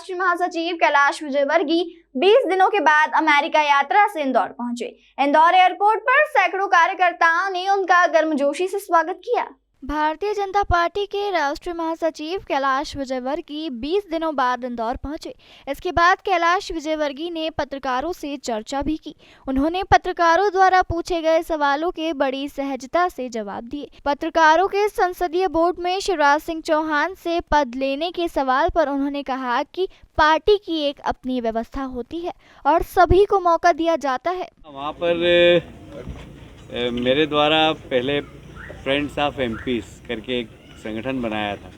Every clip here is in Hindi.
राष्ट्रीय महासचिव कैलाश विजयवर्गीय 20 दिनों के बाद अमेरिका यात्रा से इंदौर पहुंचे। इंदौर एयरपोर्ट पर सैकड़ों कार्यकर्ताओं ने उनका गर्मजोशी से स्वागत किया। भारतीय जनता पार्टी के राष्ट्रीय महासचिव कैलाश विजयवर्गीय 20 दिनों बाद इंदौर पहुंचे। इसके बाद कैलाश विजयवर्गीय ने पत्रकारों से चर्चा भी की। उन्होंने पत्रकारों द्वारा पूछे गए सवालों के बड़ी सहजता से जवाब दिए। पत्रकारों के संसदीय बोर्ड में शिवराज सिंह चौहान से पद लेने के सवाल पर उन्होंने कहा कि पार्टी की एक अपनी व्यवस्था होती है और सभी को मौका दिया जाता है। वहाँ पर मेरे द्वारा पहले फ्रेंड्स ऑफ एमपीज करके एक संगठन बनाया था,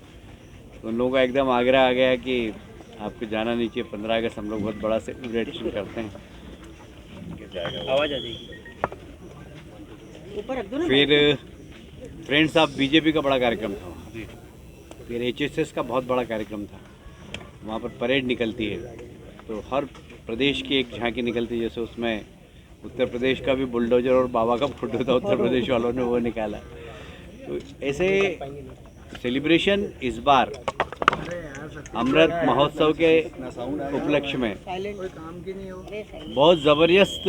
तो उन लोगों का एकदम आग्रह आ गया कि आपको जाना नहीं चाहिए। 15 अगस्त हम लोग बहुत बड़ा सेलिब्रेशन करते हैं। आवाज़ आ जाएगी। फिर फ्रेंड्स ऑफ बीजेपी का बड़ा कार्यक्रम था वहाँ। फिर एचएसएस का बहुत बड़ा कार्यक्रम था। वहाँ पर परेड निकलती है, तो हर प्रदेश की एक झांकी निकलती है। जैसे उसमें उत्तर प्रदेश का भी बुलडोजर और बाबा का फोटो था, उत्तर प्रदेश वालों ने वो निकाला। तो ऐसे सेलिब्रेशन इस बार अमृत महोत्सव के उपलक्ष्य में बहुत ज़बरदस्त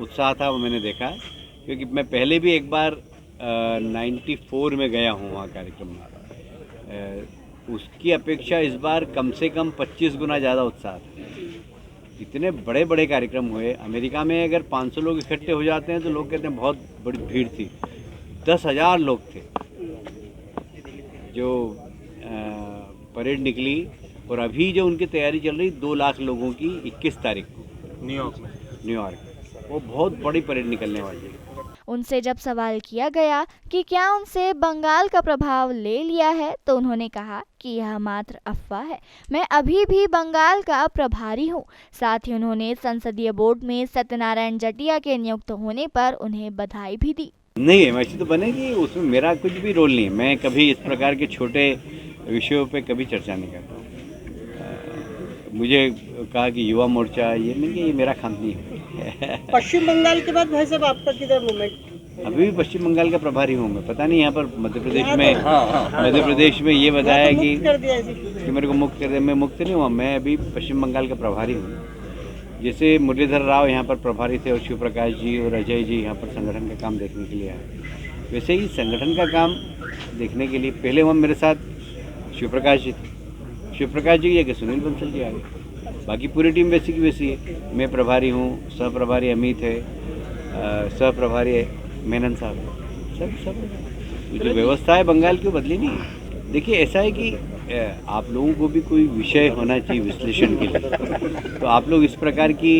उत्साह था, वो मैंने देखा। क्योंकि मैं पहले भी एक बार 94 में गया हूँ वहाँ कार्यक्रम में, उसकी अपेक्षा इस बार कम से कम 25 गुना ज़्यादा उत्साह था। इतने बड़े बड़े कार्यक्रम हुए। अमेरिका में अगर 500 लोग इकट्ठे हो जाते हैं तो लोग कहते हैं बहुत बड़ी भीड़ थी। 10,000 लोग थे जो परेड निकली। और अभी जो उनकी तैयारी चल रही 2 लाख लोगों की 21 तारीख को न्यूयॉर्क, वो बहुत बड़ी परेड निकलने वाली है। उनसे जब सवाल किया गया कि क्या उनसे बंगाल का प्रभाव ले लिया है, तो उन्होंने कहा कि यह मात्र अफवाह है। मैं अभी भी बंगाल का प्रभारी हूं। साथ ही उन्होंने संसदीय बोर्ड में सत्यनारायण जटिया के नियुक्त होने पर उन्हें बधाई भी दी। नहीं, वैसे तो बनेगी, उसमें मेरा कुछ भी रोल नहीं है। मैं कभी इस प्रकार के छोटे विषयों पे कभी चर्चा नहीं करता हूँ। मुझे कहा कि युवा मोर्चा ये नहीं, ये मेरा काम नहीं है। पश्चिम बंगाल के बाद भाई साहब आपका किधर मूवमेंट? अभी भी पश्चिम बंगाल का प्रभारी हूँ मैं। पता नहीं यहाँ पर मध्य प्रदेश में ये बताया कि मेरे को मुक्त कर दिया। मैं मुक्त नहीं हुआ, मैं अभी पश्चिम बंगाल का प्रभारी हूँ। जैसे मुरलीधर राव यहाँ पर प्रभारी थे और शिव प्रकाश जी और अजय जी यहाँ पर संगठन का काम देखने के लिए आए, वैसे ही संगठन का काम देखने के लिए पहले वहाँ मेरे साथ शिव प्रकाश जी थे। शिव प्रकाश जी के सुनील बंसल जी आ गए। बाकी पूरी टीम वैसी की वैसी है। मैं प्रभारी हूँ, सह प्रभारी अमित है, सह प्रभारी मेनन साहब, सब जो व्यवस्था है बंगाल की बदली नहीं है। देखिए, ऐसा है कि आप लोगों को भी कोई विषय होना चाहिए विश्लेषण के लिए। तो आप लोग इस प्रकार की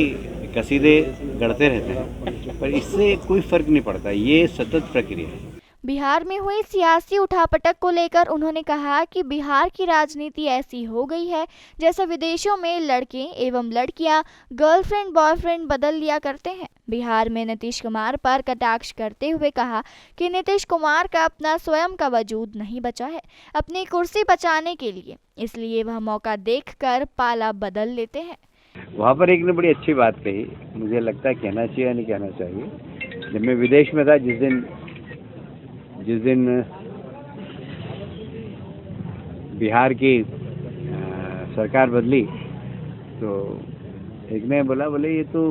कसीदे गढ़ते रहते हैं, पर इससे कोई फर्क नहीं पड़ता। ये सतत प्रक्रिया है। बिहार में हुई सियासी उठापटक को लेकर उन्होंने कहा कि बिहार की राजनीति ऐसी हो गई है जैसे विदेशों में लड़के एवं लड़कियां गर्लफ्रेंड बॉयफ्रेंड बदल लिया करते हैं। बिहार में नीतीश कुमार पर कटाक्ष करते हुए कहा कि नीतीश कुमार का अपना स्वयं का वजूद नहीं बचा है अपनी कुर्सी बचाने के लिए, इसलिए वह मौका देखकर पाला बदल लेते हैं। वहाँ पर एक ने बड़ी अच्छी बात कही, मुझे लगता है कहना चाहिए या नहीं कहना चाहिए। जब मैं विदेश में था, जिस दिन बिहार की सरकार बदली, तो एक ने बोले ये तो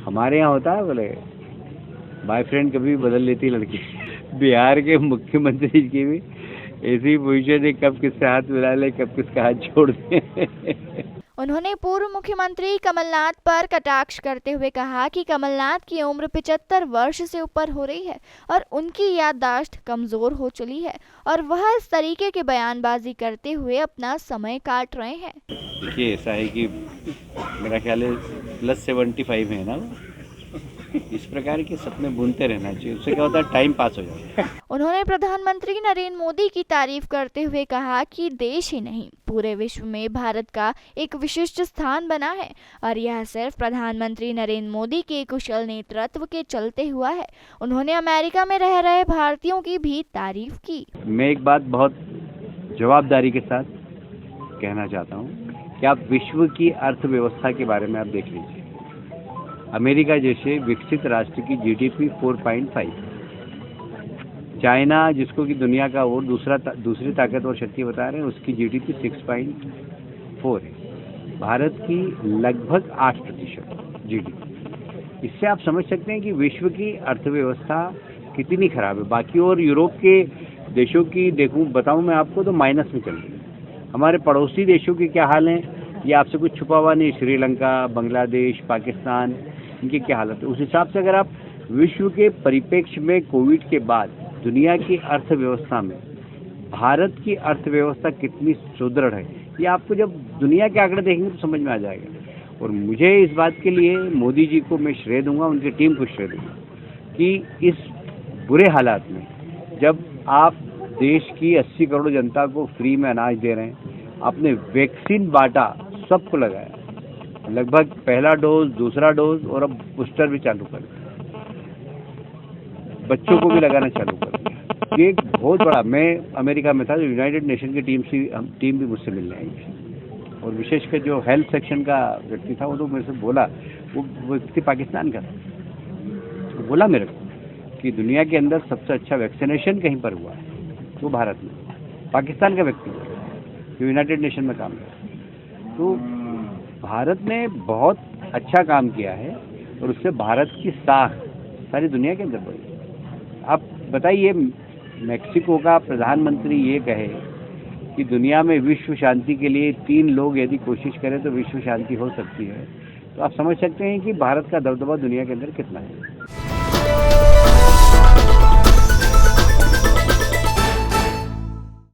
हमारे यहाँ होता है, बोले बॉयफ्रेंड कभी भी बदल लेती लड़की। बिहार के मुख्यमंत्री की भी ऐसी पोजीशन है, कब किससे हाथ मिला ले, कब किसका हाथ छोड़ दे। उन्होंने पूर्व मुख्यमंत्री कमलनाथ पर कटाक्ष करते हुए कहा कि कमलनाथ की उम्र 75 वर्ष से ऊपर हो रही है और उनकी याददाश्त कमजोर हो चली है और वह इस तरीके की बयानबाजी करते हुए अपना समय काट रहे हैं। देखिए, ऐसा है कि मेरा ख्याल है +75 है ना, इस प्रकार के सपने बुनते रहना चाहिए। उससे क्या होता है, टाइम पास हो जाता है। उन्होंने प्रधानमंत्री नरेंद्र मोदी की तारीफ करते हुए कहा कि देश ही नहीं पूरे विश्व में भारत का एक विशिष्ट स्थान बना है और यह सिर्फ प्रधानमंत्री नरेंद्र मोदी के कुशल नेतृत्व के चलते हुआ है। उन्होंने अमेरिका में रह रहे भारतीयों की भी तारीफ की। मैं एक बात बहुत जवाबदारी के साथ कहना चाहता हूँ कि आप विश्व की अर्थव्यवस्था के बारे में आप देख लीजिए। अमेरिका जैसे विकसित राष्ट्र की जीडीपी 4.5, चाइना जिसको कि दुनिया का और दूसरी ताकतवर शक्ति बता रहे हैं, उसकी जीडीपी 4 है, भारत की लगभग 8% GDP। इससे आप समझ सकते हैं कि विश्व की अर्थव्यवस्था कितनी खराब है। बाकी और यूरोप के देशों की बताऊं मैं आपको तो माइनस में चल रही है। हमारे पड़ोसी देशों के क्या हाल हैं ये आपसे कुछ छुपा हुआ नहीं। श्रीलंका, बांग्लादेश, पाकिस्तान, इनकी क्या हालत है। उस हिसाब से अगर आप विश्व के परिप्रेक्ष्य में कोविड के बाद दुनिया की अर्थव्यवस्था में भारत की अर्थव्यवस्था कितनी सुदृढ़ है, ये आपको जब दुनिया के आंकड़े देखेंगे तो समझ में आ जाएगा। और मुझे इस बात के लिए मोदी जी को मैं श्रेय दूंगा, उनकी टीम को श्रेय दूंगा कि इस बुरे हालात में जब आप देश की 80 करोड़ जनता को फ्री में अनाज दे रहे हैं, आपने वैक्सीन बांटा, सबको लगाया, लगभग पहला डोज, दूसरा डोज और अब बूस्टर भी चालू कर दिया, बच्चों को भी लगाना चालू कर दिया। ये एक बहुत बड़ा, मैं अमेरिका में था, जो यूनाइटेड नेशन की टीम भी मुझसे मिलने आई थी और विशेषकर जो हेल्थ सेक्शन का व्यक्ति था वो तो मेरे से बोला, वो व्यक्ति पाकिस्तान का था, वो बोला मेरे को कि दुनिया के अंदर सबसे अच्छा वैक्सीनेशन कहीं पर हुआ है वो भारत में। पाकिस्तान का व्यक्ति जो यूनाइटेड नेशन में काम करता। तो भारत ने बहुत अच्छा काम किया है और उससे भारत की साख सारी दुनिया के अंदर बढ़ी। आप बताइए, मेक्सिको का प्रधानमंत्री ये कहे कि दुनिया में विश्व शांति के लिए 3 लोग यदि कोशिश करें तो विश्व शांति हो सकती है, तो आप समझ सकते हैं कि भारत का दबदबा दुनिया के अंदर कितना है।